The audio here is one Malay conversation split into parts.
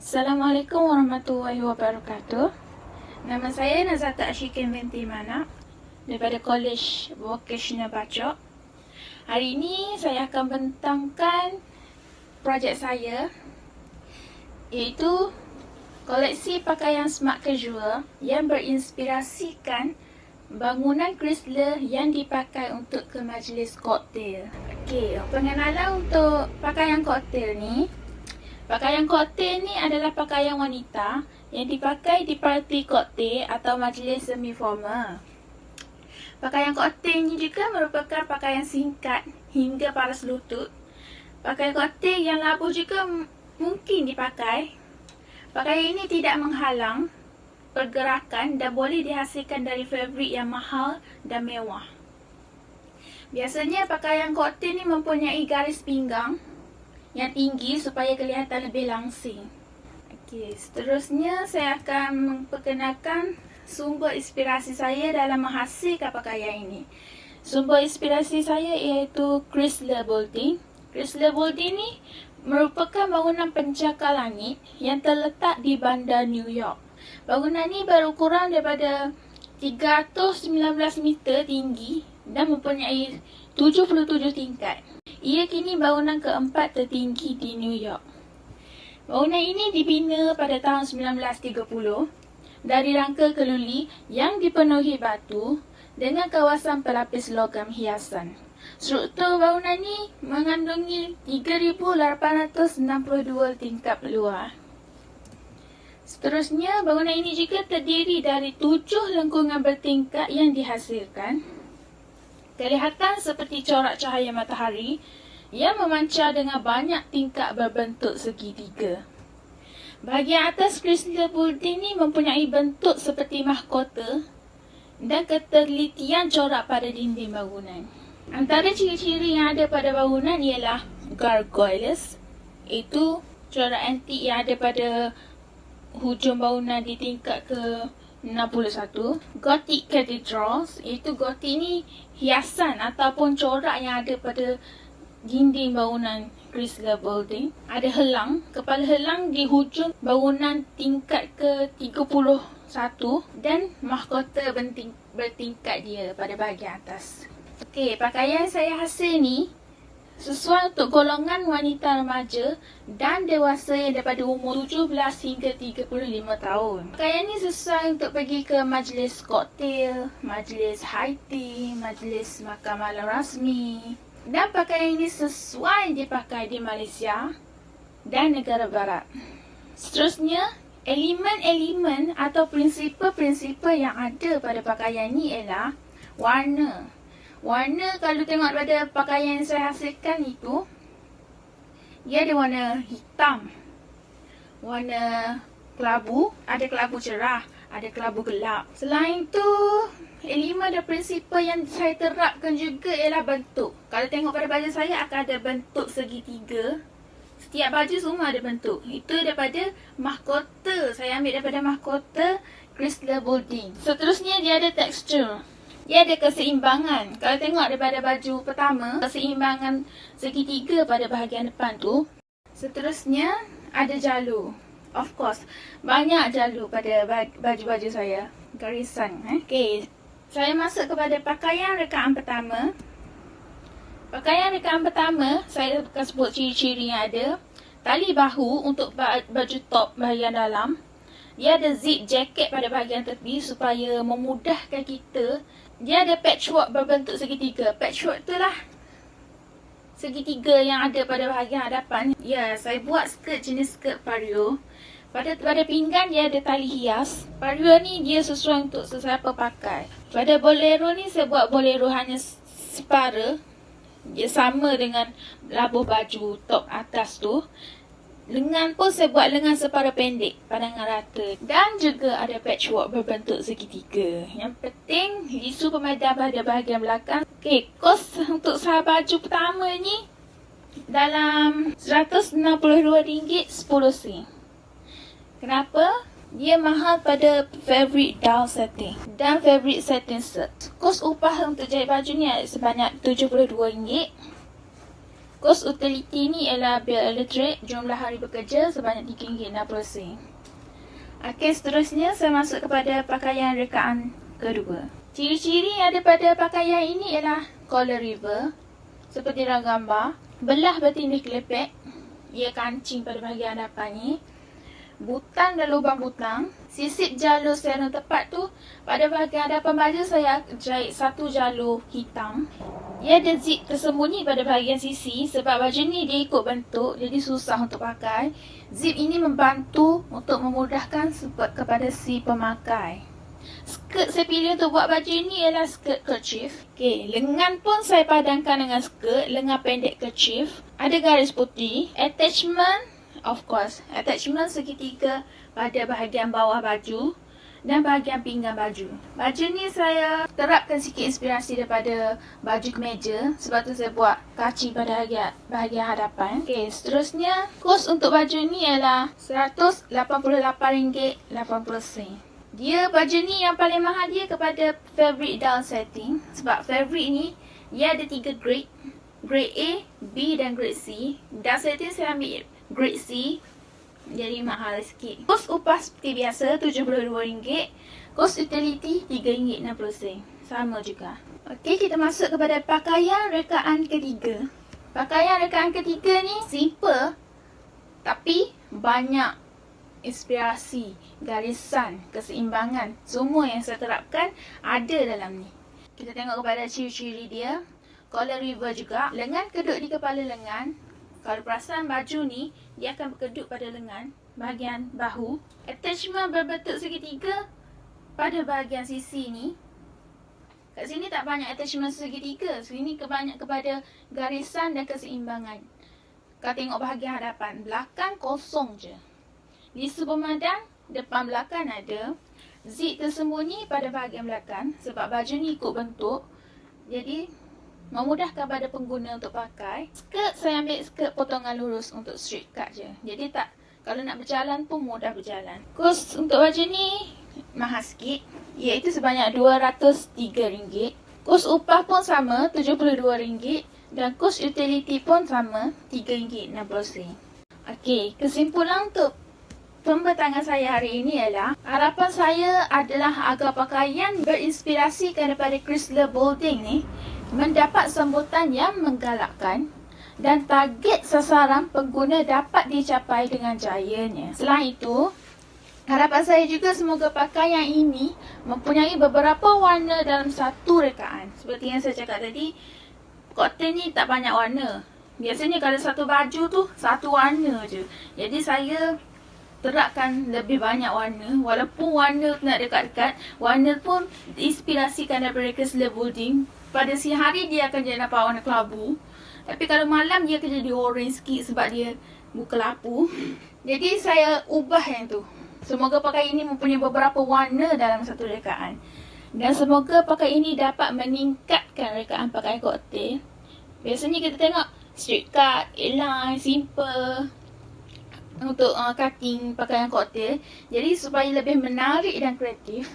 Assalamualaikum warahmatullahi wabarakatuh. Nama saya Nazata Ashikin binti Mana daripada Kolej Vocational Bachok. Hari ini saya akan bentangkan projek saya, iaitu koleksi pakaian smart casual yang berinspirasikan bangunan Chrysler yang dipakai untuk ke majlis koktail. Okey, pengenalan untuk pakaian koktail ni. Pakaian koktail ni adalah pakaian wanita yang dipakai di parti koktail atau majlis semi formal. Pakaian koktail ni juga merupakan pakaian singkat hingga paras lutut. Pakaian koktail yang labuh juga mungkin dipakai. Pakaian ini tidak menghalang pergerakan dan boleh dihasilkan dari fabrik yang mahal dan mewah. Biasanya pakaian koktail ni mempunyai garis pinggang yang tinggi supaya kelihatan lebih langsing. Okey, seterusnya saya akan memperkenalkan sumber inspirasi saya dalam menghasilkan pakaian ini. Sumber inspirasi saya iaitu Chrysler Building. Chrysler Building ni merupakan bangunan pencakar langit yang terletak di bandar New York. Bangunan ni berukuran daripada 319 meter tinggi dan mempunyai 77 tingkat. Ia kini bangunan keempat tertinggi di New York. Bangunan ini dibina pada tahun 1930 dari rangka keluli yang dipenuhi batu dengan kawasan pelapis logam hiasan. Struktur bangunan ini mengandungi 3,862 tingkap luar. Seterusnya, bangunan ini juga terdiri dari 7 lengkungan bertingkat yang dihasilkan. Kelihatan seperti corak cahaya matahari yang memancar dengan banyak tingkap berbentuk segitiga. Bahagian atas Chrysler Building ini mempunyai bentuk seperti mahkota dan ketelitian corak pada dinding bangunan. Antara ciri-ciri yang ada pada bangunan ialah gargoyles, iaitu corak antik yang ada pada hujung bangunan di tingkat ke-61. Gothic cathedrals, iaitu Gothic ni hiasan ataupun corak yang ada pada dinding bangunan Chrysler Building. Ada helang, kepala helang di hujung bangunan tingkat ke-31 dan mahkota bertingkat dia pada bahagian atas. Okey, pakaian saya hasil ni sesuai untuk golongan wanita remaja dan dewasa yang daripada umur 17 hingga 35 tahun. Pakaian ni sesuai untuk pergi ke majlis koktail, majlis high tea, majlis makan malam rasmi. Dan pakaian ini sesuai dipakai di Malaysia dan negara barat. Seterusnya, elemen-elemen atau prinsipal-prinsipal yang ada pada pakaian ni ialah warna. Warna kalau tengok pada pakaian yang saya hasilkan itu, dia ada warna hitam, warna kelabu, ada kelabu cerah, ada kelabu gelap. Selain itu, elemen dan prinsipal yang saya terapkan juga ialah bentuk. Kalau tengok pada baju saya akan ada bentuk segitiga. Setiap baju semua ada bentuk. Itu daripada mahkota. Saya ambil daripada mahkota Chrysler Building. Seterusnya dia ada tekstur. Dia ada keseimbangan. Kalau tengok daripada baju pertama, keseimbangan segitiga pada bahagian depan tu. Seterusnya ada jalur. Of course, banyak jalur pada baju-baju saya. Garisan. Okey, saya masuk kepada pakaian rekaan pertama. Pakaian rekaan pertama, saya akan sebut ciri-ciri yang ada. Tali bahu untuk baju top bahagian dalam. Dia ada zip jacket pada bahagian tepi supaya memudahkan kita. Dia ada patchwork berbentuk segitiga. Patchwork itulah segitiga yang ada pada bahagian hadapan. Ya, saya buat skirt jenis skirt pario. Pada pinggan dia ada tali hias. Pario ni dia sesuai untuk sesiapa pakai. Pada bolero ni saya buat bolero hanya separa. Dia sama dengan labuh baju top atas tu. Lengan pun saya buat lengan separa pendek, pandangan rata. Dan juga ada patchwork berbentuk segitiga. Yang penting, lisu pemadam pada bahagian belakang. Okey, kos untuk baju pertama ni dalam RM162 10 sen. Kenapa? Dia mahal pada fabric down setting dan fabric satin set. Kos upah untuk jahit baju ni sebanyak RM72. Kos utility ni ialah bil illiterate, jumlah hari bekerja sebanyak RM3.60. Okey, seterusnya saya masuk kepada pakaian rekaan kedua. Ciri-ciri yang ada pada pakaian ini ialah collar river, seperti dalam gambar. Belah bertindih kelepek, ia kancing pada bahagian hadapan ni. Butang dan lubang butang. Sisip jalur secara tepat tu, pada bahagian hadapan baju saya jahit satu jalur hitam. Ia ada zip tersembunyi pada bahagian sisi sebab baju ni dia ikut bentuk, jadi susah untuk pakai. Zip ini membantu untuk memudahkan kepada si pemakai. Skirt saya pilih untuk buat baju ni ialah skirt kerchief. Okey, lengan pun saya padankan dengan skirt, lengan pendek kerchief. Ada garis putih. Attachment, of course, attachment segitiga pada bahagian bawah baju dan bahagian pinggang baju. Baju ni saya terapkan sikit inspirasi daripada baju kemeja, sebab tu saya buat kaci pada bahagian hadapan. Okey, seterusnya kos untuk baju ni ialah RM188.80. Dia baju ni yang paling mahal dia kepada fabric down setting, sebab fabric ni dia ada 3 grade. Grade A, B dan grade C. Down setting saya ambil grade C, jadi mahal sikit. Kos upah seperti biasa RM72. Kos utility RM3.60. Sama juga. Okey, kita masuk kepada pakaian rekaan ketiga. Pakaian rekaan ketiga ni simple tapi banyak inspirasi, garisan, keseimbangan. Semua yang saya terapkan ada dalam ni. Kita tengok kepada ciri-ciri dia. Collar river juga. Lengan kedut di kepala lengan. Kalau perasan baju ni, dia akan berkedut pada lengan, bahagian bahu. Attachment berbentuk segitiga pada bahagian sisi ni. Kat sini tak banyak attachment segitiga. Sini banyak kepada garisan dan keseimbangan. Kalau tengok bahagian hadapan, belakang kosong je. Lisu pemadam, depan belakang ada. Zip tersembunyi pada bahagian belakang sebab baju ni ikut bentuk. Jadi, memudahkan pada pengguna untuk pakai. Skirt, saya ambil skirt potongan lurus untuk straight cut je. Jadi kalau nak berjalan pun mudah berjalan. Kos untuk baju ni mahal sikit, iaitu sebanyak RM203. Kos upah pun sama, RM72. Dan kos utility pun sama, RM3.60. Okey, kesimpulan untuk pembentangan saya hari ini ialah, harapan saya adalah agar pakaian berinspirasikan daripada Chrysler Bolding ni mendapat sambutan yang menggalakkan dan target sasaran pengguna dapat dicapai dengan jayanya. Selain itu, harapan saya juga semoga pakaian ini mempunyai beberapa warna dalam satu rekaan. Seperti yang saya cakap tadi, cotton ni tak banyak warna. Biasanya kalau satu baju tu satu warna je. Jadi saya terapkan lebih banyak warna. Walaupun warna nak dekat-dekat, warna pun diinspirasikan daripada Chrysler Bolding. Pada siang hari dia akan jadi nampak warna kelabu, tapi kalau malam dia akan jadi orange sikit sebab dia buka lapu. Jadi saya ubah yang tu. Semoga pakai ini mempunyai beberapa warna dalam satu rekaan. Dan semoga pakai ini dapat meningkatkan rekaan pakaian koktail. Biasanya kita tengok straight cut, airline, simple untuk cutting pakaian koktail. Jadi supaya lebih menarik dan kreatif,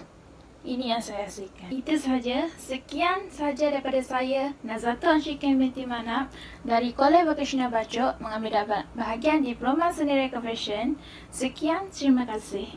ini yang saya hasilkan. Itu sahaja. Sekian sahaja daripada saya, Nazata Ansyikan binti Manap dari Kolej Vocational Bacok, mengambil bahagian Diploma Seni Fashion. Sekian, terima kasih.